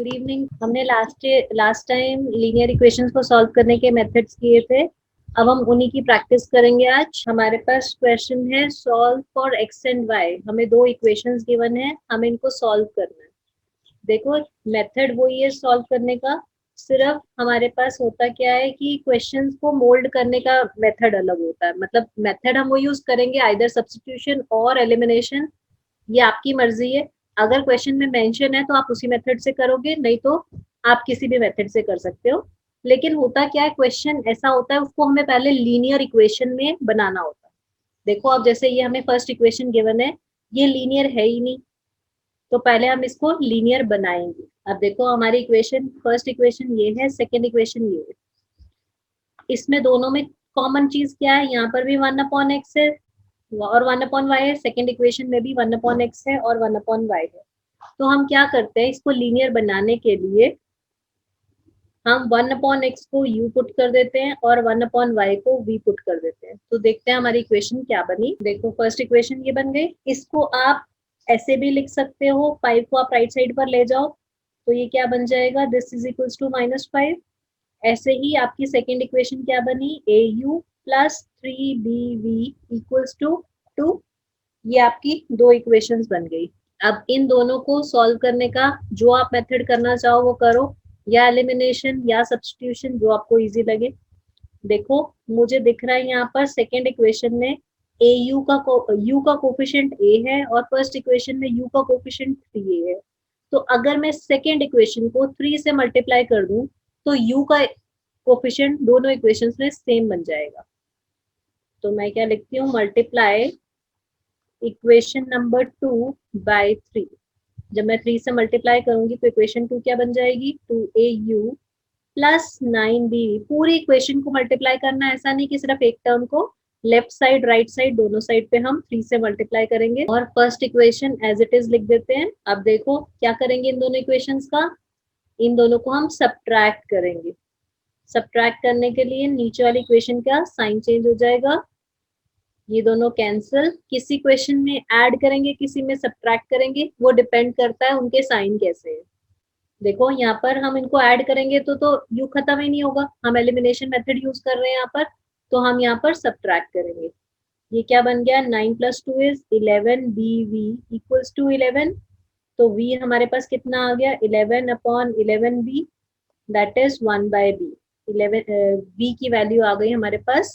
Good evening. हमने last time linear equations को solve करने के मेथड्स किए थे। अब हम उन्हीं की प्रैक्टिस करेंगे। आज हमारे पास क्वेश्चन है solve for x and y. हमें दो इक्वेशंस गिवन है, हमें इनको सॉल्व करना है। देखो मेथड वही है सॉल्व करने का, सिर्फ हमारे पास होता क्या है कि क्वेश्चंस को मोल्ड करने का मेथड अलग होता है। मतलब मेथड हम वो यूज करेंगे आइदर सब्स्टिट्यूशन और एलिमिनेशन, ये आपकी मर्जी है। अगर क्वेश्चन में मेंशन है तो आप उसी मेथड से करोगे, नहीं तो आप किसी भी मेथड से कर सकते हो। लेकिन होता क्या है, क्वेश्चन ऐसा होता है उसको हमें पहले लीनियर इक्वेशन में बनाना होता है। देखो अब जैसे ये हमें फर्स्ट इक्वेशन गिवन है, ये लीनियर है ही नहीं, तो पहले हम इसको लीनियर बनाएंगे। अब देखो हमारी इक्वेशन, फर्स्ट इक्वेशन ये है, सेकेंड इक्वेशन ये है। इसमें दोनों में कॉमन चीज क्या है, यहाँ पर भी 1/x है और 1/y है, सेकेंड इक्वेशन में भी 1/x है और 1/y है। तो हम क्या करते हैं, इसको लीनियर बनाने के लिए हम 1/x को u पुट कर देते हैं और 1/y को v पुट कर देते हैं। तो देखते हैं हमारी इक्वेशन क्या बनी। देखो फर्स्ट इक्वेशन ये बन गई। इसको आप ऐसे भी लिख सकते हो, 5 को आप राइट साइड पर ले जाओ तो ये क्या बन जाएगा, दिस इज इक्वल्स टू -5। ऐसे ही आपकी सेकेंड इक्वेशन क्या बनी, au plus 3bv equals to 2। ये आपकी दो इक्वेशंस बन गई। अब इन दोनों को सॉल्व करने का जो आप मेथड करना चाहो वो करो, या एलिमिनेशन या सब्स्टिट्यूशन, जो आपको इजी लगे। देखो मुझे दिख रहा है यहाँ पर सेकेंड इक्वेशन में au का u का कोफिशिएंट a है और फर्स्ट इक्वेशन में u का कोफिशिएंट 3a है। तो अगर मैं सेकेंड इक्वेशन को 3 से मल्टीप्लाई कर दूं तो u का कोफिशिएंट दोनों इक्वेशंस में सेम बन जाएगा। तो मैं क्या लिखती हूँ, मल्टीप्लाई इक्वेशन नंबर 2 बाय 3। जब मैं 3 से मल्टीप्लाई करूंगी तो इक्वेशन 2 क्या बन जाएगी, 2au प्लस 9b। पूरी इक्वेशन को मल्टीप्लाई करना है, ऐसा नहीं कि सिर्फ एक टर्म को, लेफ्ट साइड राइट साइड दोनों साइड पे हम 3 से मल्टीप्लाई करेंगे और first equation as it is लिख देते हैं। अब देखो क्या करेंगे इन दोनों इक्वेशंस का, इन दोनों को हम सब्ट्रैक्ट करेंगे। सब्ट्रैक्ट करने के लिए नीचे वाली इक्वेशन का साइन चेंज हो जाएगा, ये दोनों कैंसिल। किसी क्वेश्चन में ऐड करेंगे, किसी में सब्ट्रैक्ट करेंगे, वो डिपेंड करता है उनके साइन कैसे है। देखो यहाँ पर हम इनको ऐड करेंगे तो यू खत्म ही नहीं होगा, हम एलिमिनेशन मेथड यूज कर रहे हैं यहाँ पर, तो हम यहाँ पर सब्ट्रैक्ट करेंगे। ये क्या बन गया, 9 + 2 इज 11 bv इक्वल्स टू 11। तो v हमारे पास कितना आ गया, 11/11b, that is 1/b। 11 b की वैल्यू आ गई हमारे पास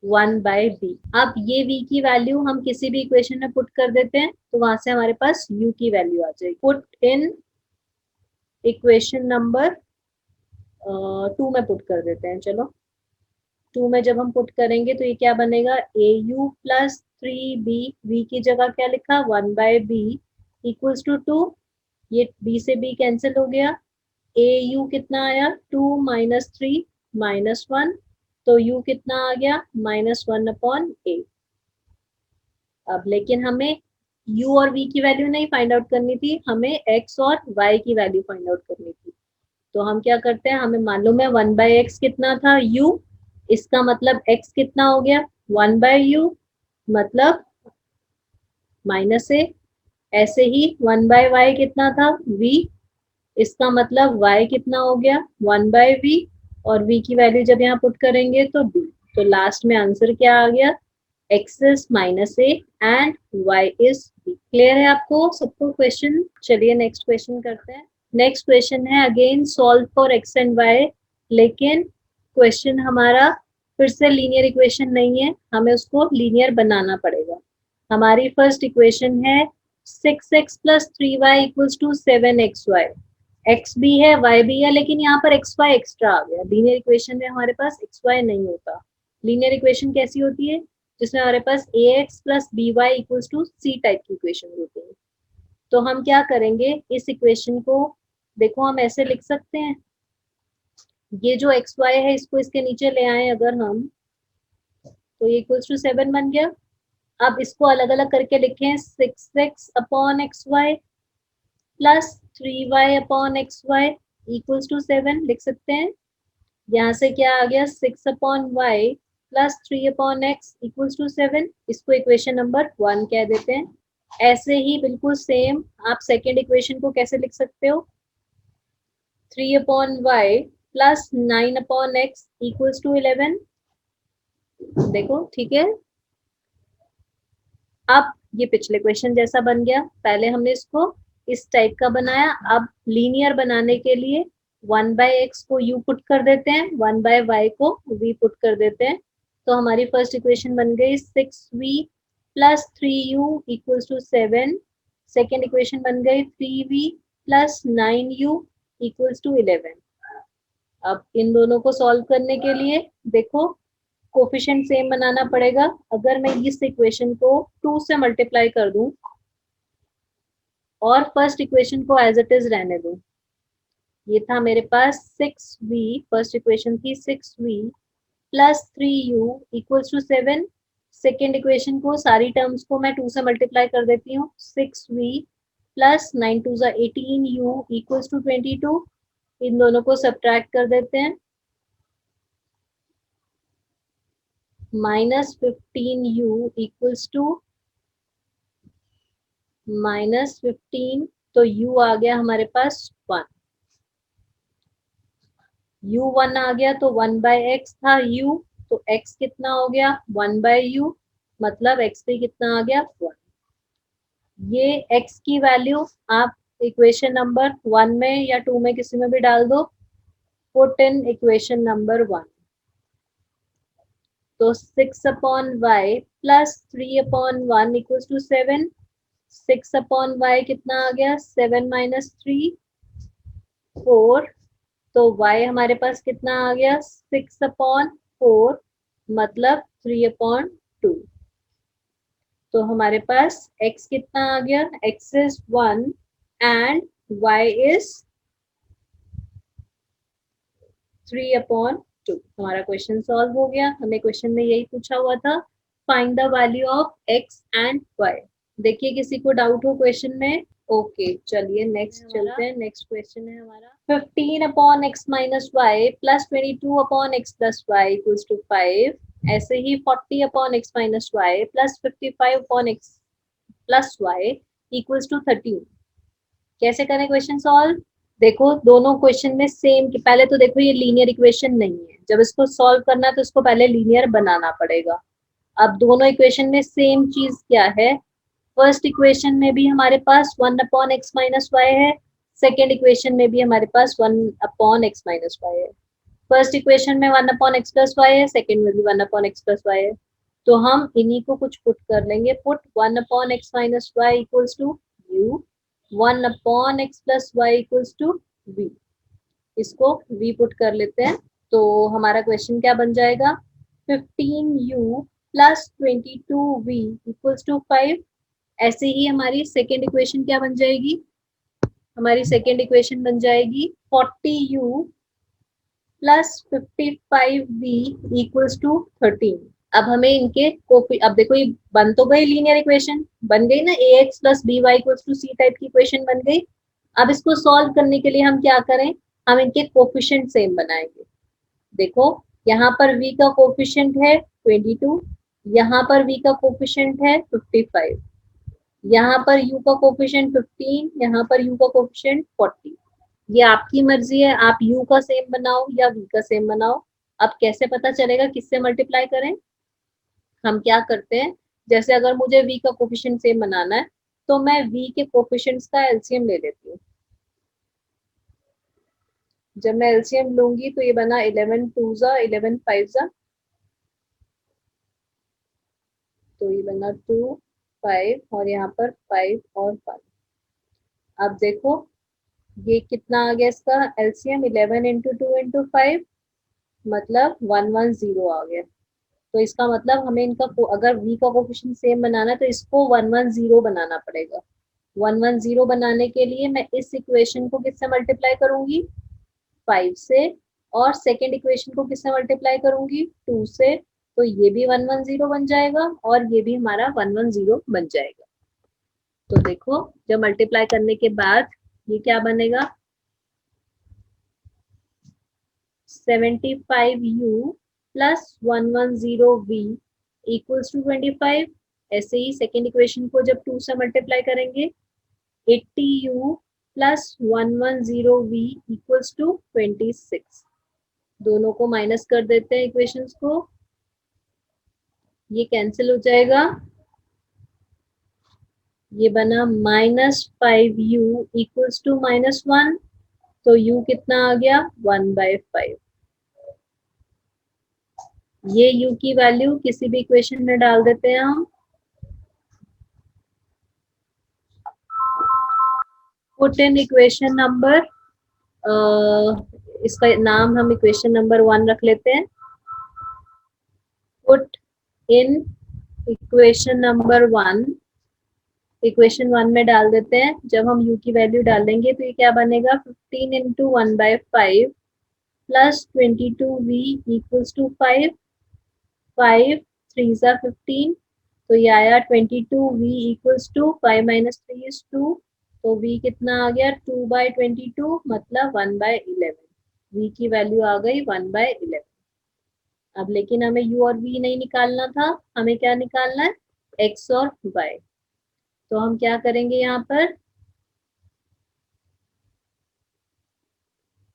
1/b। अब ये v की वैल्यू हम किसी भी इक्वेशन में पुट कर देते हैं तो वहां से हमारे पास u की वैल्यू आ जाएगी। पुट इन इक्वेशन नंबर 2 में पुट कर देते हैं। चलो 2 में जब हम पुट करेंगे तो ये क्या बनेगा, au प्लस 3b, v की जगह क्या लिखा 1/b इक्वल्स टू 2। ये b से b कैंसिल हो गया, au कितना आया 2 - 3 -1, तो u कितना आ गया -1/8। अब लेकिन हमें u और v की वैल्यू नहीं फाइंड आउट करनी थी, हमें x और y की वैल्यू फाइंड आउट करनी थी। तो हम क्या करते हैं, हमें मालूम है 1/x कितना था u, इसका मतलब x कितना हो गया 1/u मतलब -a। ऐसे ही 1/y कितना था v, इसका मतलब y कितना हो गया 1/v, और v की वैल्यू जब यहाँ पुट करेंगे तो b। तो लास्ट में आंसर क्या आ गया, x is -a and y is b। Clear है आपको सबको क्वेश्चन। चलिए नेक्स्ट क्वेश्चन करते हैं। नेक्स्ट क्वेश्चन है again solve for x and y, लेकिन क्वेश्चन हमारा फिर से लीनियर इक्वेशन नहीं है, हमें उसको लीनियर बनाना पड़ेगा। हमारी फर्स्ट इक्वेशन है 6x + 3y = 7xy। x भी है y भी है, लेकिन यहाँ पर xy एक्स्ट्रा आ गया। लीनियर इक्वेशन में हमारे पास xy नहीं होता। लीनियर इक्वेशन कैसी होती है, जिसमें हमारे पास ax + by = c टाइप की इक्वेशन होती है। तो हम क्या करेंगे, इस इक्वेशन को देखो हम ऐसे लिख सकते हैं, ये जो xy है इसको इसके नीचे ले आए अगर हम, तो ये = 7 बन गया। अब इसको अलग अलग करके लिखें, 6x/xy प्लस 3y/xy = 7 लिख सकते हैं। यहाँ से क्या आ गया, 6/y प्लस 3/x = 7। इसको इक्वेशन नंबर 1 कह देते हैं। ऐसे ही बिल्कुल सेम आप सेकेंड इक्वेशन को कैसे लिख सकते हो, 3/y plus 9/x equals to 11। देखो ठीक है। अब ये पिछले क्वेश्चन जैसा बन गया, पहले हमने इसको इस टाइप का बनाया। अब लीनियर बनाने के लिए 1/x को u पुट कर देते हैं, 1/y को v पुट कर देते हैं। तो हमारी फर्स्ट इक्वेशन बन गई 6v plus 3u equals to 7। Second equation बन गई 3v plus 9u equals to 11। अब इन दोनों को सॉल्व करने के लिए देखो कोफिशिएंट सेम बनाना पड़ेगा। अगर मैं इस इक्वेशन को 2 से मल्टीप्लाई कर दूं और फर्स्ट इक्वेशन को एज इट इज रहने दूं, ये था मेरे पास 6v, फर्स्ट इक्वेशन थी 6v plus 3u equals to 7। Second equation को सारी टर्म्स को मैं 2 से मल्टीप्लाई कर देती हूँ, 6v plus 9 2 18u equals to 22। इन दोनों को सब्ट्रैक्ट कर देते हैं, -15u इक्वल्स टू -15। तो u आ गया हमारे पास 1, u 1 आ गया तो 1/x था u, तो x कितना हो गया 1/u, मतलब x पे कितना आ गया 1। ये x की वैल्यू आप इक्वेशन नंबर 1 में या 2 में किसी में भी डाल दो, पुट इन इक्वेशन नंबर 1। तो 6/y plus 3/1 equals to 7। 6/y कितना आ गया 7 माइनस 3 4। तो y हमारे पास कितना आ गया 6/4 मतलब 3/2। तो हमारे पास x कितना आ गया, x is 1 and y is 3/2। हमारा क्वेश्चन सॉल्व हो गया। हमें क्वेश्चन में यही पूछा हुआ था, find the value of x and y। देखिए किसी को डाउट हो क्वेश्चन में? ओके चलिए नेक्स्ट चलते हैं। नेक्स्ट क्वेश्चन है हमारा 15/x minus y plus 22/x plus y equals to 5। ऐसे ही 40/x minus y plus 55/x plus y equals to 13। कैसे करें क्वेश्चन सॉल्व? देखो दोनों क्वेश्चन में सेम, पहले तो देखो ये लीनियर इक्वेशन नहीं है, जब इसको सॉल्व करना है तो इसको पहले लीनियर बनाना पड़ेगा। अब दोनों इक्वेशन में सेम चीज क्या है, फर्स्ट इक्वेशन में भी हमारे पास 1/x माइनस वाई है, सेकेंड इक्वेशन में भी हमारे पास 1/x माइनस वाई है। फर्स्ट इक्वेशन में 1/x प्लस वाई है, सेकेंड में भी 1/x प्लस वाई है। तो हम इन्हीं को कुछ पुट कर लेंगे, put 1/x minus Y equals to u, 1/x plus y equals to v। इसको v पुट कर लेते हैं। तो हमारा क्वेश्चन क्या बन जाएगा 15u plus 22v equals to 5। ऐसे ही हमारी सेकेंड इक्वेशन क्या बन जाएगी, हमारी सेकेंड इक्वेशन बन जाएगी 40u plus 55v equals to 13। अब हमें इनके अब देखो ये बन तो गई, लीनियर इक्वेशन बन गई ना, ax plus by equals to c type की इक्वेशन बन गई। अब इसको सॉल्व करने के लिए हम क्या करें, हम इनके कोफिशिएंट सेम बनाएंगे। देखो यहाँ पर v का कोफिशिएंट है 22, यहाँ पर v का कोफिशिएंट है 55, यहाँ पर u का कोफिशिएंट 15, यहाँ पर u का कोफिशिएंट 40। ये आपकी मर्जी है, आप u का सेम बनाओ या v का सेम बनाओ। अब कैसे पता चलेगा किससे मल्टीप्लाई करें, हम क्या करते हैं, जैसे अगर मुझे v का कोफिशिएंट सेम बनाना है तो मैं v के कोफिशिएंट्स का एलसीएम ले लेती हूँ। जब मैं एलसीएम लूंगी तो ये बना 11 2 11 5 तो ये बना 2 5 और यहाँ पर 5 और 5। अब देखो ये कितना आ गया, इसका एलसीएम 11 इंटू 2 इंटू 5 मतलब 110 आ गया। तो इसका मतलब हमें इनका अगर v का कोफिशिएंट सेम बनाना है तो इसको 110 बनाना पड़ेगा। 110 बनाने के लिए मैं इस इक्वेशन को किससे मल्टीप्लाई करूंगी 5 से, और सेकेंड इक्वेशन को किससे मल्टीप्लाई करूंगी 2 से। तो ये भी 110 बन जाएगा और ये भी हमारा 110 बन जाएगा। तो देखो जब मल्टीप्लाई करने के बाद ये क्या बनेगा 75u plus 110v equals to 25। ऐसे ही सेकेंड इक्वेशन को जब 2 से मल्टीप्लाई करेंगे 80u plus 110v equals to 26। दोनों को माइनस कर देते हैं इक्वेशंस को, ये कैंसिल हो जाएगा, ये बना -5u इक्वल्स टू -1, तो u कितना आ गया 1/5। ये u की वैल्यू किसी भी इक्वेशन में डाल देते हैं हम। पुट इन इक्वेशन नंबर, इसका नाम हम इक्वेशन नंबर 1 रख लेते हैं। Put in equation number 1, equation 1 में डाल देते हैं। जब हम u की वैल्यू डालेंगे तो ये क्या बनेगा 15 into 1/5 plus 22v equals to 5, 5 3 ज़ा 15, तो ये आया 22v equals to 5 minus 3 is 2, तो v कितना आ गया 2/22 मतलब 1/11। v की वैल्यू आ गई 1/11। अब लेकिन हमें u और v नहीं निकालना था, हमें क्या निकालना है x और y। तो हम क्या करेंगे, यहाँ पर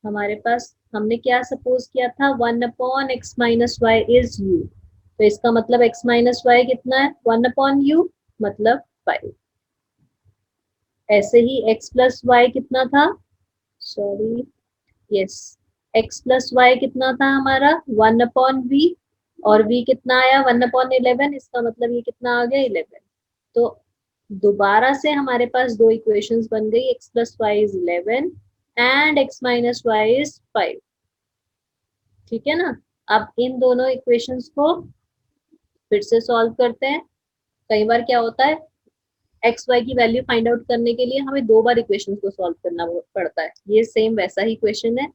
हमारे पास हमने क्या सपोज किया था 1/x minus y is u, तो इसका मतलब x माइनस वाई कितना है 1/u मतलब 5। ऐसे ही x प्लस वाई कितना था, sorry yes, x plus y कितना था हमारा 1/v, और v कितना आया 1/11, इसका मतलब ये कितना आ गया 11। तो दोबारा से हमारे पास दो इक्वेशंस बन गई, x plus y is 11 and x minus y is 5। ठीक है ना। अब इन दोनों इक्वेशंस को फिर से सॉल्व करते हैं। कई बार क्या होता है एक्स वाई की वैल्यू फाइंड आउट करने के लिए हमें दो बार इक्वेशंस को सॉल्व करना पड़ता है। ये सेम वैसा ही इक्वेशन है।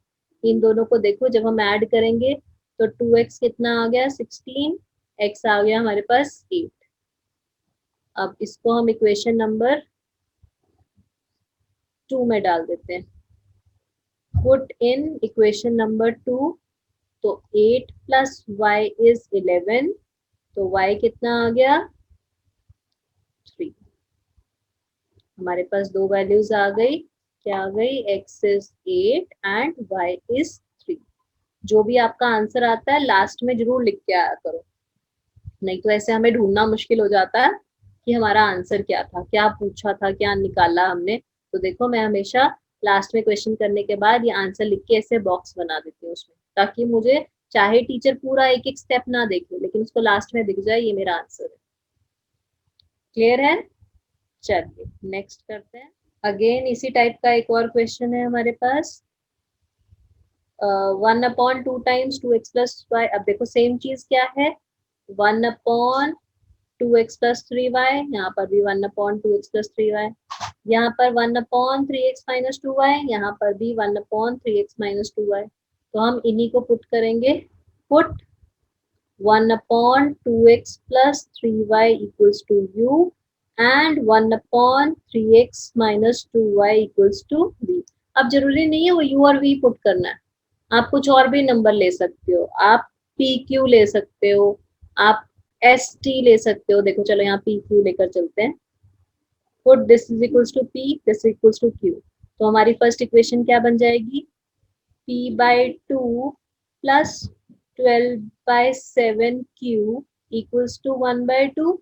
इन दोनों को देखो, जब हम ऐड करेंगे तो 2x कितना आ गया 16, x आ गया हमारे पास 8। अब इसको हम इक्वेशन नंबर 2 में डाल देते हैं। पुट इन इक्वेशन नंबर 2, तो 8 प्लस वाई इज 11, तो y कितना आ गया 3। हमारे पास दो वैल्यूज आ गई, क्या आ गई x is 8 and y is 3। जो भी आपका आंसर आता है लास्ट में जरूर लिख के आया करो, नहीं तो ऐसे हमें ढूंढना मुश्किल हो जाता है कि हमारा आंसर क्या था, क्या पूछा था, क्या निकाला हमने। तो देखो मैं हमेशा लास्ट में क्वेश्चन करने के बाद ये आंसर लिख के ऐसे बॉक्स बना देती हूँ उसमें, ताकि मुझे चाहे टीचर पूरा एक एक स्टेप ना देखे लेकिन उसको लास्ट में दिख जाए ये मेरा आंसर है। क्लियर है। चलिए नेक्स्ट करते हैं। अगेन इसी टाइप का एक और क्वेश्चन है हमारे पास। 1/2 टाइम्स 2x प्लस वाई। अब देखो सेम चीज क्या है 1/2x प्लस 3y, यहाँ पर भी 1/2x प्लस 3y, यहाँ पर 1/3x माइनस 2y, यहाँ पर भी 1/3x माइनस 2y। तो हम इन्हीं को पुट करेंगे। Put 1/2x plus 3y equals to u and 1/3x minus 2y equals to v। अब जरूरी नहीं है वो u और v पुट करना है, आप कुछ और भी नंबर ले सकते हो, आप pq ले सकते हो, आप st ले सकते हो। देखो चलो यहाँ pq लेकर चलते हैं। Put this is equals to p, this equals to q। तो हमारी फर्स्ट इक्वेशन क्या बन जाएगी p/2 plus 12/7q equals to 1/2।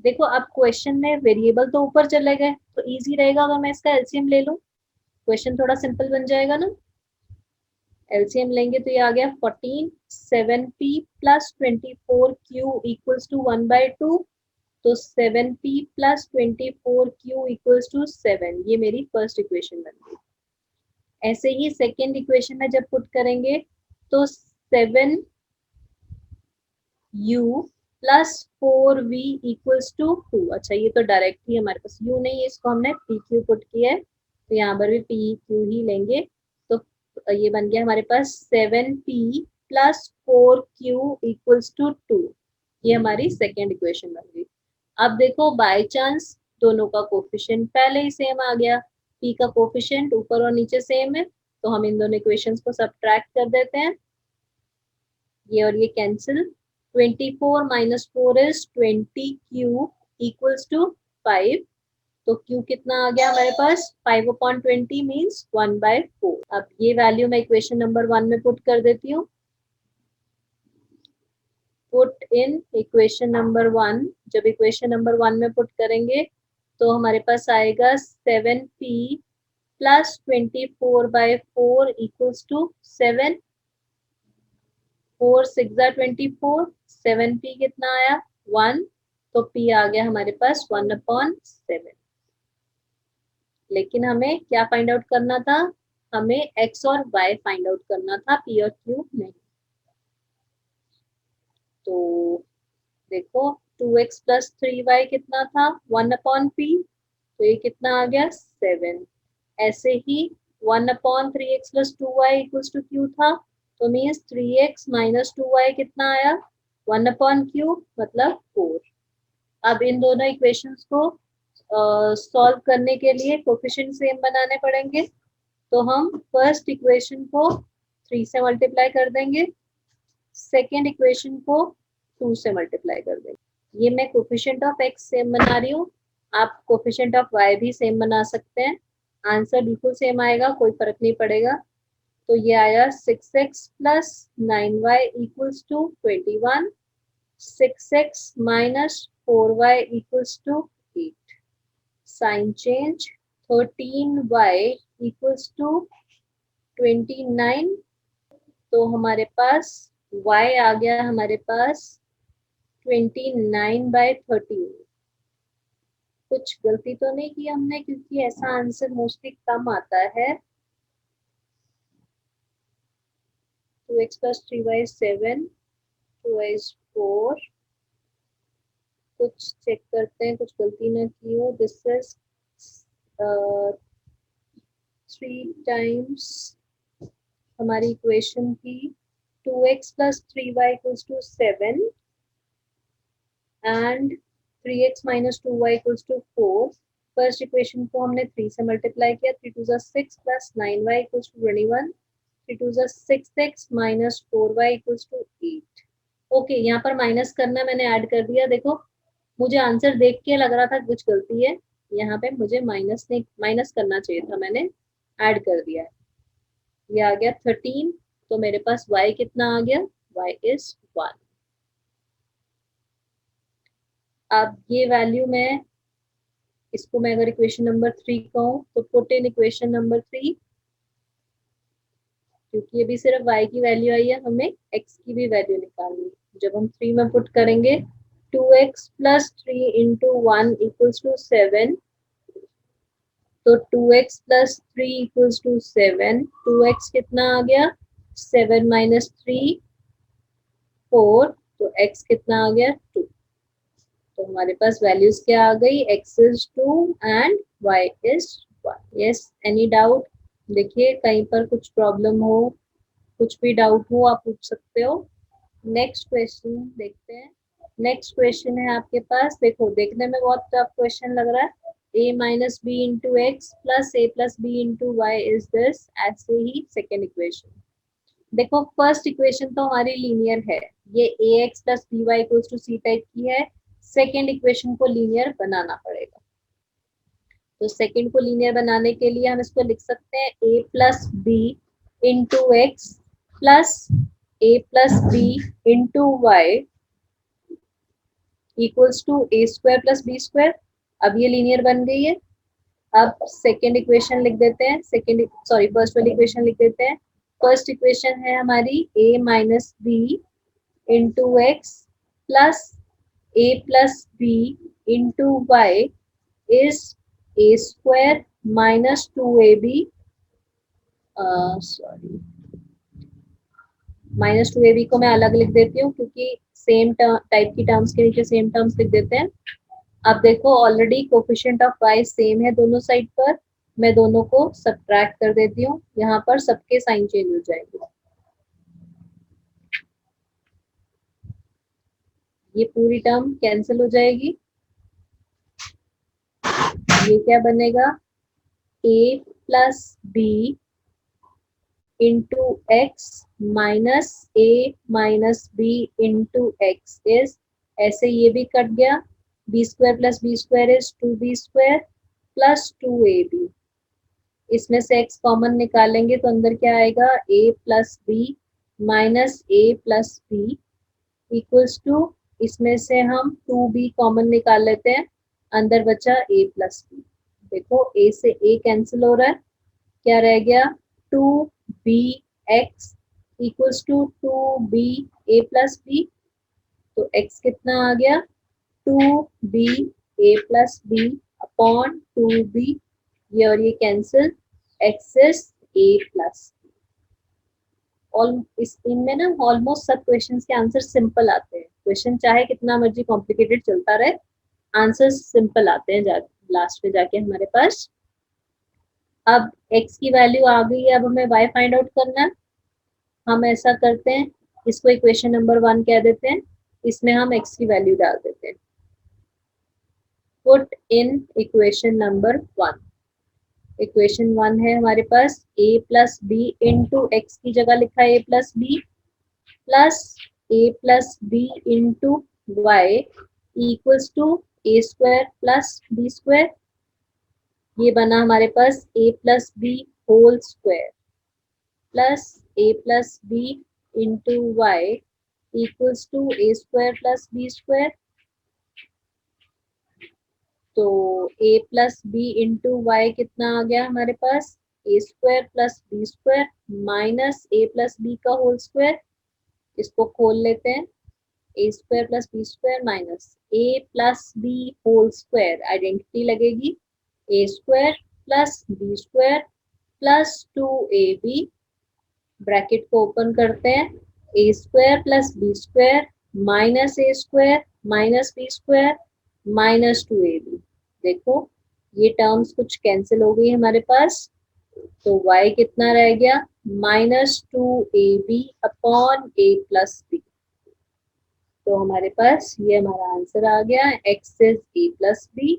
देखो अब क्वेश्चन में वेरिएबल तो ऊपर चले गए तो इजी रहेगा अगर मैं इसका एलसीएम ले लूं, क्वेश्चन थोड़ा सिंपल बन जाएगा ना। एलसीएम लेंगे तो ये आ गया 14, 7p plus 24q equals to 1/2, तो 7p plus 24q equals to 7। ये मेरी फर्स्ट इक्वेशन बन गई। ऐसे ही सेकेंड इक्वेशन में जब पुट करेंगे तो 7u plus 4v equals to 2। अच्छा ये तो डायरेक्ट ही हमारे पास u नहीं है, इसको हमने pq पुट किया है तो यहाँ पर भी pq ही लेंगे। तो ये बन गया हमारे पास 7p plus 4q equals to 2। ये हमारी सेकेंड इक्वेशन बन गई। अब देखो बाय चांस दोनों का कोफिशिएंट पहले ही सेम आ गया, p का कोफिशिएंट ऊपर और नीचे सेम है, तो हम इन दोनों इक्वेशंस को सब्ट्रैक्ट कर देते हैं। ये और ये cancel, 24 minus 4 is 20q equals to 5। तो Q कितना आ गया हमारे पास 5/20 मीन्स 1/4। अब ये वैल्यू मैं इक्वेशन नंबर 1 में पुट कर देती हूँ। Put in equation number 1। जब इक्वेशन नंबर 1 में पुट करेंगे तो हमारे पास आएगा 7p plus 24/4 equals to 7। 4 6 24, 7p कितना आया 1, तो p आ गया हमारे पास 1/7। लेकिन हमें क्या फाइंड आउट करना था, हमें x और y फाइंड आउट करना था, p और q नहीं। तो देखो 2x प्लस 3y कितना था 1/p, तो ये कितना आ गया 7। ऐसे ही 1/3x plus 2y equals to q था, तो मीन्स 3x माइनस 2y कितना आया 1/q मतलब 4। अब इन दोनों इक्वेशंस को सॉल्व करने के लिए कोफिशिएंट सेम बनाने पड़ेंगे। तो हम फर्स्ट इक्वेशन को 3 से मल्टीप्लाई कर देंगे, सेकेंड इक्वेशन को 2 से मल्टीप्लाई कर देंगे। ये मैं कोफिशिएंट ऑफ x सेम बना रही हूँ, आप कोफिशिएंट ऑफ y भी सेम बना सकते हैं। आंसर बिल्कुल सेम आएगा, कोई फर्क नहीं पड़ेगा। तो ये आया 6x plus 9y equals to 21, 6x minus 4y equals to 8। Sign change 13y equals to 29। तो हमारे पास y आ गया हमारे पास 29/13। कुछ गलती तो नहीं की हमने, क्योंकि ऐसा आंसर मोस्टली कम आता है। 2x plus 3y is 7, 2y is 4। कुछ चेक करते हैं, कुछ गलती ना की हो। दिस इज 3 टाइम्स हमारी इक्वेशन की 2x plus 3y equals to 7 and 3x minus 2y equals to 4। First equation को हमने 3 से मल्टीप्लाई किया, 3 2 6 plus 9y equals to 21, 3 2 6x minus 4y equals to 8। Okay, यहाँ पर माइनस करना मैंने ऐड कर दिया। देखो मुझे आंसर देख के लग रहा था कुछ गलती है, यहाँ पे मुझे माइनस करना चाहिए था, मैंने ऐड कर दिया है। ये आ गया 13, तो मेरे पास y कितना आ गया, y is 1। अब ये वैल्यू मैं इसको मैं अगर इक्वेशन नंबर 3 कहूँ तो पुट इन इक्वेशन नंबर 3, क्योंकि अभी सिर्फ y की वैल्यू आई है, हमें x की भी वैल्यू निकालनी है। जब हम 3 में पुट करेंगे 2x plus 3 into 1 equals to 7, तो 2x plus 3 equals to 7। 2x कितना आ गया 7 माइनस 3 4, तो x कितना आ गया 2। तो हमारे पास वैल्यूज क्या आ गई, x is 2 and y is 1। Yes, any doubt? देखिए कहीं पर कुछ प्रॉब्लम हो, कुछ भी डाउट हो आप पूछ सकते हो। नेक्स्ट क्वेश्चन देखते हैं। नेक्स्ट क्वेश्चन है आपके पास, देखो देखने में बहुत टफ क्वेश्चन लग रहा है। a minus B into x plus A plus B into Y is this. ऐसे ही सेकेंड इक्वेशन। देखो फर्स्ट इक्वेशन तो हमारी लीनियर है, ये A X plus B Y equals to C type की है। सेकेंड इक्वेशन को लीनियर बनाना पड़ेगा। तो सेकेंड को लीनियर बनाने के लिए हम इसको लिख सकते हैं a plus B into x plus a plus B into y equals to a square plus b square. अब ये लीनियर बन गई है। अब सेकेंड इक्वेशन लिख देते हैं, फर्स्ट वाली इक्वेशन लिख देते हैं। फर्स्ट इक्वेशन है हमारी a minus B into x plus a plus B into Y is a square minus 2ab, sorry minus 2ab को मैं अलग लिख देती हूँ, क्योंकि सेम टाइप की टर्म्स के नीचे सेम टर्म्स लिख देते हैं। अब देखो already coefficient of y same है दोनों साइड पर, मैं दोनों को सब्ट्रैक्ट कर देती हूँ, यहाँ पर सबके साइन चेंज हो जाएंगे। ये पूरी टर्म कैंसिल हो जाएगी। ये क्या बनेगा, a plus B into x minus a minus B into x is, ऐसे ये भी कट गया, b square plus b square is 2b square plus 2ab, इसमें से x कॉमन निकालेंगे तो अंदर क्या आएगा, a plus b minus a plus b equals to, इसमें से हम 2b कॉमन निकाल लेते हैं, अंदर बचा a प्लस बी। देखो a से a कैंसिल हो रहा है, क्या रह गया 2bx equals to 2ba plus b. तो x कितना आ गया 2ba plus B upon 2b, ये और ये cancel, x is a plus. इस इनमें ना ऑलमोस्ट सब क्वेश्चंस के आंसर सिंपल आते हैं, क्वेश्चन चाहे कितना मर्जी कॉम्प्लिकेटेड चलता रहे, आंसर सिंपल आते हैं लास्ट में जाके हमारे पास। अब x की वैल्यू आ गई है, अब हमें y फाइंड आउट करना है। हम ऐसा करते हैं, इसको इक्वेशन नंबर 1 कह देते हैं, इसमें हम x की वैल्यू डाल देते हैं। Put in equation number 1, equation 1 है हमारे पास a plus B into x की जगह लिखा है a plus b plus a plus B into y equals to a square plus b square. ये बना हमारे पास a plus b whole square plus a plus B into y equals to a square plus b square. तो a plus B into y कितना आ गया हमारे पास, a square plus b square minus a plus b का whole square. इसको खोल लेते हैं, a square plus b square minus a plus b whole square, identity लगेगी a square plus b square plus 2ab, bracket को open करते हैं, a square plus b square minus a square minus b square minus 2ab। देखो ये terms कुछ cancel हो गई हमारे पास, तो y कितना रह गया minus 2ab upon a plus b. तो हमारे पास ये हमारा आंसर आ गया, x is a plus b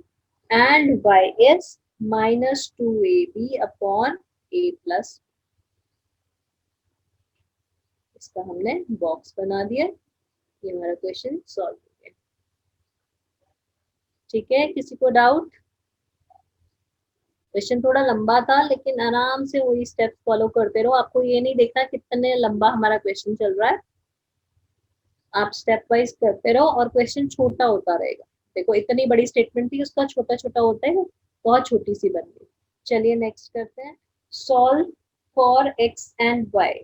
and y is minus 2ab upon a plus. इसका हमने बॉक्स बना दिया, ये हमारा क्वेश्चन सॉल्व हो गया। ठीक है, किसी को डाउट? क्वेश्चन थोड़ा लंबा था, लेकिन आराम से वही स्टेप्स फॉलो करते रहो, आपको ये नहीं देखना कितने लंबा हमारा क्वेश्चन चल रहा है, आप स्टेप वाइज करते रहो और क्वेश्चन छोटा होता रहेगा। देखो इतनी बड़ी स्टेटमेंट थी, उसका छोटा छोटा होता है, बहुत छोटी सी बन गई। चलिए नेक्स्ट करते हैं, solve for x and y.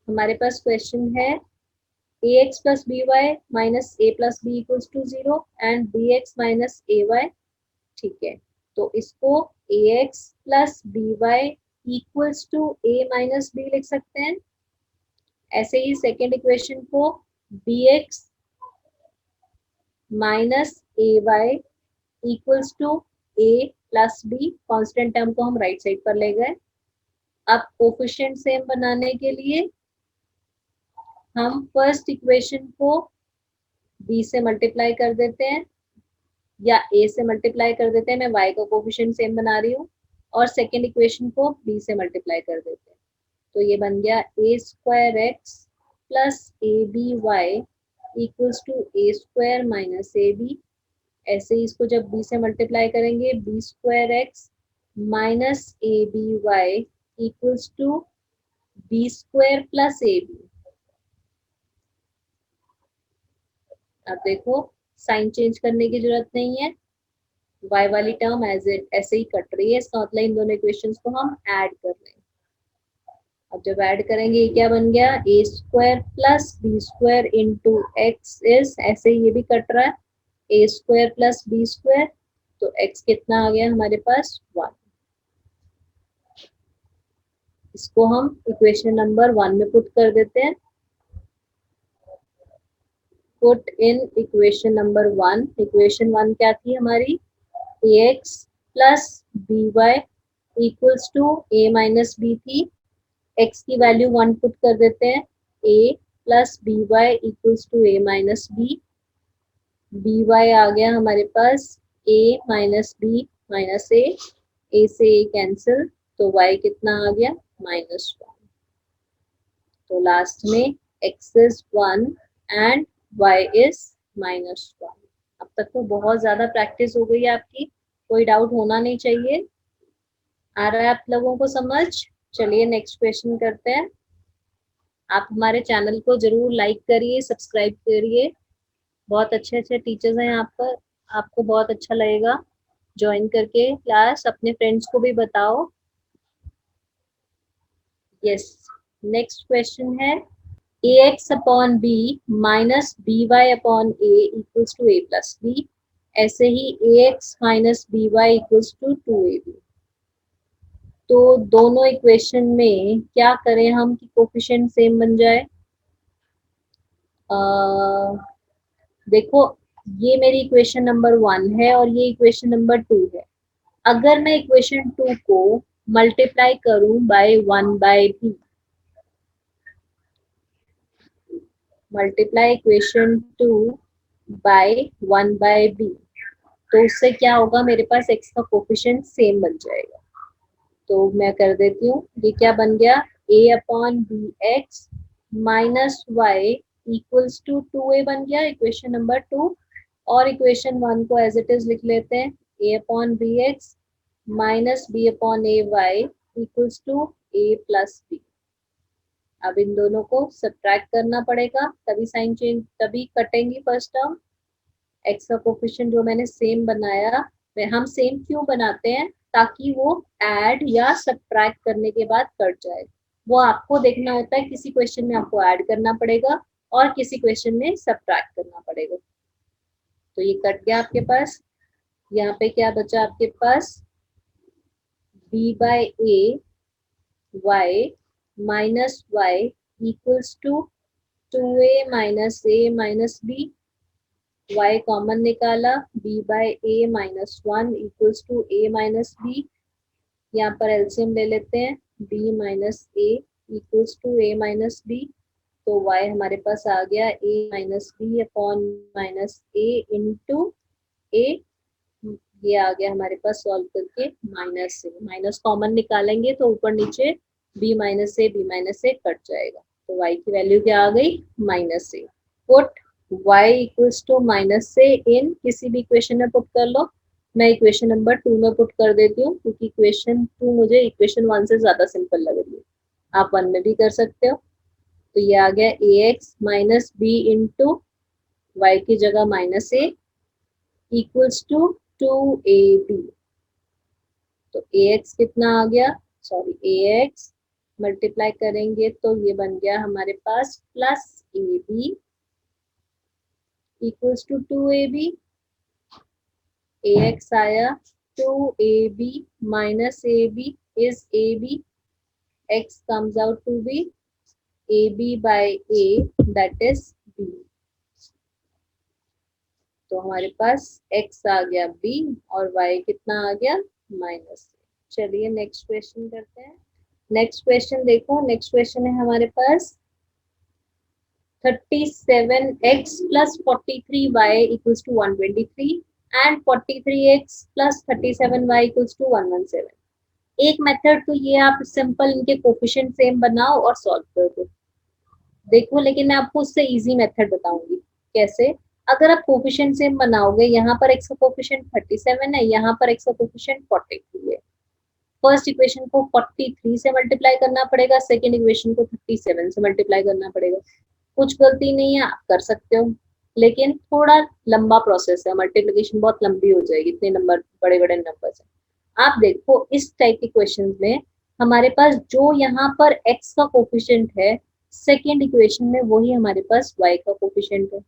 हमारे पास क्वेश्चन है ax plus by minus a plus b equals to 0 and bx minus ay। ठीक है, तो इसको ax plus by equals to a minus b लिख सकते हैं। ऐसे ही सेकेंड इक्वेशन को bx minus ay equals to a plus b, constant term को हम राइट साइड पर ले गए। अब कोफिशिएंट सेम बनाने के लिए हम फर्स्ट इक्वेशन को b से मल्टीप्लाई कर देते हैं या a से मल्टीप्लाई कर देते हैं, मैं y का कोफिशिएंट सेम बना रही हूँ, और सेकेंड इक्वेशन को b से मल्टीप्लाई कर देते हैं। तो ये बन गया a square x plus a b Y equals to a square minus a b. ऐसे ही इसको जब b से मल्टीप्लाई करेंगे, b square x minus a b Y equals to b square plus a b. अब देखो साइन चेंज करने की जरूरत नहीं है, y वाली टर्म एज इट ऐसे ही कट रही है, इसका मतलब इन दोनों इक्वेशंस को हम ऐड कर रहे हैं। अब जब ऐड करेंगे ये क्या बन गया, a square plus b square into x is, ऐसे ही ये भी कट रहा है, a square plus b square, तो x कितना आ गया हमारे पास 1। इसको हम इक्वेशन नंबर 1 में पुट कर देते हैं। Put in equation number 1, equation 1 क्या थी हमारी, ax plus B Y equals to a minus B थी, x की वैल्यू 1 पुट कर देते हैं, a plus B Y equals to a minus B. B Y आ गया हमारे पास a minus B minus a से a कैंसिल, तो y कितना आ गया -1। तो लास्ट में x is 1 and y is -1। अब तक तो बहुत ज्यादा प्रैक्टिस हो गई है आपकी, कोई डाउट होना नहीं चाहिए। आ रहा है आप लोगों को समझ? चलिए नेक्स्ट क्वेश्चन करते हैं। आप हमारे चैनल को जरूर लाइक करिए, सब्सक्राइब करिए। बहुत अच्छे अच्छे टीचर्स हैं यहाँ पर, आपको बहुत अच्छा लगेगा ज्वाइन करके क्लास। अपने फ्रेंड्स को भी बताओ। यस, नेक्स्ट क्वेश्चन है ax upon b minus by upon a equals to a plus b। ऐसे ही ax minus by equals to 2ab। तो दोनों इक्वेशन में क्या करें हम कि कोफिशिएंट सेम बन जाए? देखो, ये मेरी इक्वेशन नंबर 1 है और ये इक्वेशन नंबर 2 है। अगर मैं इक्वेशन 2 को मल्टीप्लाई करूं by 1 by b, multiply equation 2 by 1 by b, तो उससे क्या होगा, मेरे पास x का कोफिशिएंट सेम बन जाएगा। तो मैं कर देती हूँ, ये क्या बन गया, a upon b x minus Y equals to 2a बन गया इक्वेशन नंबर 2। और इक्वेशन 1 को एज इट इज लिख लेते हैं, a upon b x minus B upon a y equals to a plus b. अब इन दोनों को सब्ट्रैक्ट करना पड़ेगा, तभी साइन चेंज, तभी कटेंगी फर्स्ट टर्म। एक्स का कोफिशिएंट जो मैंने सेम बनाया, वह हम सेम क्यों बनाते हैं, ताकि वो ऐड या सब्ट्रैक्ट करने के बाद कट जाए। वो आपको देखना होता है, किसी क्वेश्चन में आपको ऐड करना पड़ेगा और किसी क्वेश्चन में सब्ट्रैक्ट करना पड़ेगा। तो ये कट गया आपके पास। यहाँ पे क्या बचा आपके पास, b by A Y minus Y equals to 2a minus A minus B. y common निकाला, b by A minus 1 equals to a minus b। यहाँ पर एलसीएम ले लेते हैं, b minus A equals to a minus b। तो y हमारे पास आ गया a minus B upon minus A into A. ये आ गया हमारे पास सॉल्व करके माइनस से, माइनस कॉमन निकालेंगे तो ऊपर नीचे b माइनस ए कट जाएगा। तो y की वैल्यू क्या आ गई, माइनस से। Put y equals to minus से इन किसी भी इक्वेशन में पुट कर लो। मैं इक्वेशन नंबर 2 में पुट कर देती हूँ, क्योंकि इक्वेशन 2 मुझे इक्वेशन 1 से ज्यादा सिंपल लग रही है। आप 1 में भी कर सकते हो। तो ये आ गया A X minus B into Y की जगह minus A equals to 2ab। तो ax कितना आ गया, सॉरी ax मल्टीप्लाई करेंगे तो ये बन गया हमारे पास plus ab equals to 2ab। ax आया 2ab minus ab is ab, x comes out to be ab by a that is b। तो हमारे पास x आ गया b और y कितना आ गया, माइनस। चलिए नेक्स्ट क्वेश्चन करते हैं। नेक्स्ट क्वेश्चन देखो, नेक्स्ट क्वेश्चन है हमारे पास 37x plus 43y equals to 123 and 43x plus 37y equals to 117। एक मेथड तो ये, आप सिंपल इनके कोफिशिएंट सेम बनाओ और सॉल्व कर दो। देखो, लेकिन मैं आपको उससे इजी मेथड बताऊंगी कैसे। अगर आप कोफिशिएंट सेम बनाओगे, यहाँ पर x का कोफिशिएंट 37 है, यहाँ पर x का कोफिशिएंट 43 है। फर्स्ट इक्वेशन को 43 से मल्टीप्लाई करना पड़ेगा, सेकेंड इक्वेशन को 37 से मल्टीप्लाई करना पड़ेगा। कुछ गलती नहीं है, आप कर सकते हो, लेकिन थोड़ा लंबा प्रोसेस है, मल्टीप्लिकेशन बहुत लंबी हो जाएगी, इतने नंबर, बड़े बड़े नंबर्स हैं। आप देखो इस टाइप के क्वेश्चन में हमारे पास जो यहाँ पर x का कोफिशिएंट है सेकेंड इक्वेशन में, वही हमारे पास y का कोफिशिएंट है।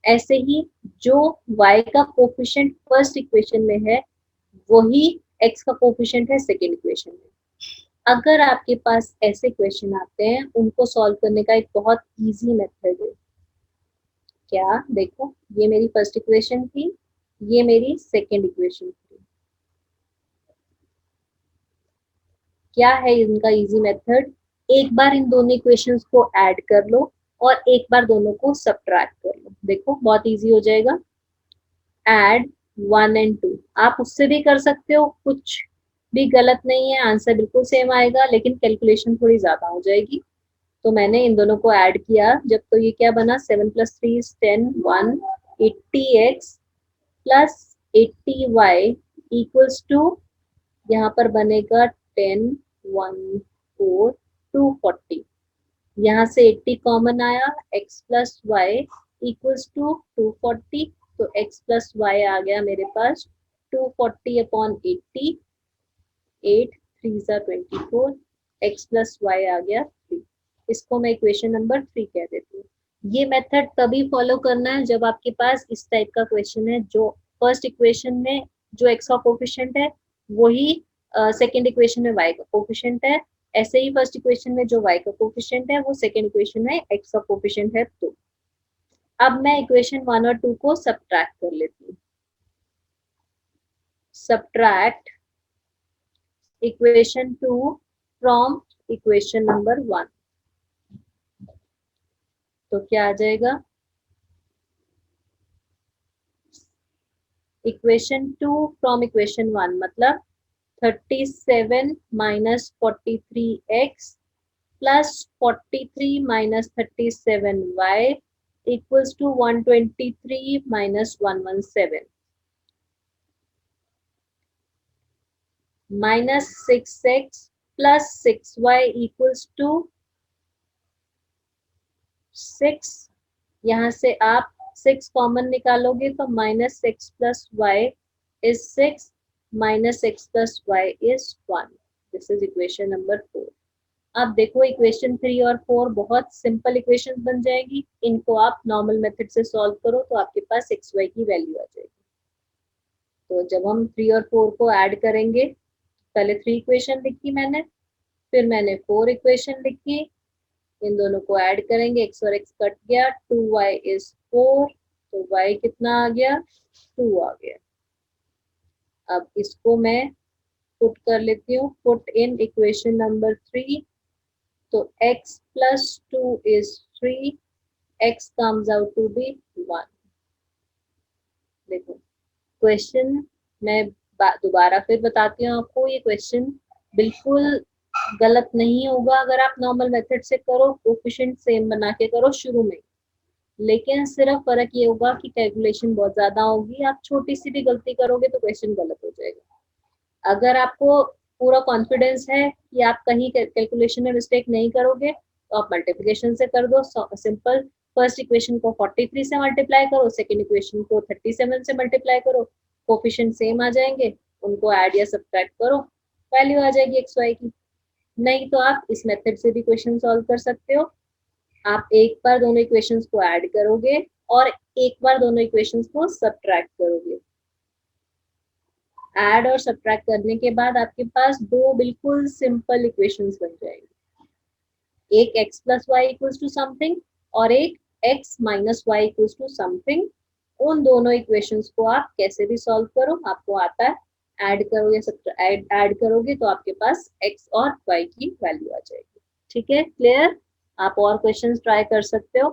ऐसे ही जो y का कोफिशिएंट फर्स्ट इक्वेशन में है, वही x का कोफिशिएंट है सेकेंड इक्वेशन में। अगर आपके पास ऐसे क्वेश्चन आते हैं, उनको सॉल्व करने का एक बहुत इजी मेथड है। क्या, देखो, ये मेरी फर्स्ट इक्वेशन थी, ये मेरी सेकेंड इक्वेशन थी। क्या है इनका इजी मेथड, एक बार इन दोनों इक्वेशंस को ऐड कर लो और एक बार दोनों को सब्ट्रैक्ट कर लो। देखो बहुत इजी हो जाएगा। ऐड 1 and 2 आप उससे भी कर सकते हो, कुछ भी गलत नहीं है, आंसर बिल्कुल सेम आएगा, लेकिन कैलकुलेशन थोड़ी ज्यादा हो जाएगी। तो मैंने इन दोनों को ऐड किया जब, तो ये क्या बना, 7 + 3 is 10, 180x plus 80y equals to, यहाँ पर बनेगा 10, 1, 4, 240। यहाँ से 80 कॉमन आया, x plus y equals to 240, तो x प्लस वाई आ गया मेरे पास 240 अपॉन 80, 8 3 सा 24, x प्लस वाई आ गया 3। इसको मैं इक्वेशन नंबर 3 कह देती हूँ। ये मेथड तभी फॉलो करना है जब आपके पास इस टाइप का क्वेश्चन है, जो फर्स्ट इक्वेशन में जो x का कोफिशिएंट है वही सेकेंड इक्वेशन में y का कोफिशिएंट है, ऐसे ही फर्स्ट इक्वेशन में जो y का कोफिशिएंट है वो सेकेंड इक्वेशन में x का कोफिशिएंट है। तो अब मैं इक्वेशन 1 और 2 को सब्ट्रैक्ट कर लेती हूँ। Subtract equation 2 from equation number 1, तो क्या आ जाएगा, इक्वेशन 2 फ्रॉम इक्वेशन 1 मतलब 37 minus 43x plus 43 minus 37y equals to 123 minus 117 minus 6x plus 6y equals to 6। यहाँ से आप 6 कॉमन निकालोगे तो minus 6 plus y is 6 minus 6 plus y is 1। This is equation number 4। अब देखो इक्वेशन 3 और 4 बहुत सिंपल इक्वेशन बन जाएगी। इनको आप नॉर्मल मेथड से सॉल्व करो तो आपके पास एक्स वाई की वैल्यू आ जाएगी। तो जब हम 3 और 4 को ऐड करेंगे, पहले 3 इक्वेशन लिखी मैंने, फिर मैंने 4 इक्वेशन लिखी, इन दोनों को ऐड करेंगे, x और x कट गया, 2y इज 4, तो y कितना आ गया, 2 आ गया। अब इसको मैं पुट कर लेती हूँ, पुट इन इक्वेशन नंबर 3, तो x plus 2 is 3, x comes out to be 1। देखो क्वेश्चन मैं दोबारा फिर बताती हूँ आपको, ये क्वेश्चन बिल्कुल गलत नहीं होगा अगर आप नॉर्मल मेथड से करो, कोफिशिएंट सेम बना के करो शुरू में, लेकिन सिर्फ फर्क ये होगा कि कैलकुलेशन बहुत ज्यादा होगी। आप छोटी सी भी गलती करोगे तो क्वेश्चन गलत हो जाएगा। अगर आपको पूरा कॉन्फिडेंस है कि आप कहीं कैलकुलेशन में मिस्टेक नहीं करोगे तो आप मल्टीप्लिकेशन से कर दो, सिंपल। फर्स्ट इक्वेशन को 43 से मल्टीप्लाई करो, सेकेंड इक्वेशन को 37 से मल्टीप्लाई करो, कोफिशिएंट सेम आ जाएंगे, उनको ऐड या सब्ट्रैक्ट करो, वैल्यू आ जाएगी एक्स वाई की। नहीं तो आप इस मेथड से भी क्वेश्चन सॉल्व कर सकते हो। आप एक बार दोनों इक्वेशंस को ऐड करोगे और एक बार दोनों इक्वेशंस को सब्ट्रैक्ट करोगे। ऐड और सब्ट्रैक्ट करने के बाद आपके पास दो बिल्कुल सिंपल इक्वेशंस बन जाएंगे, एक x plus y equals to something और एक x minus Y equals to something. उन दोनों इक्वेशंस को आप कैसे भी सॉल्व करो, आपको आता है, ऐड करोगे, ऐड करोगे तो आपके पास x और y की वैल्यू आ जाएगी। ठीक है, क्लियर? आप और क्वेश्चंस ट्राई कर सकते हो।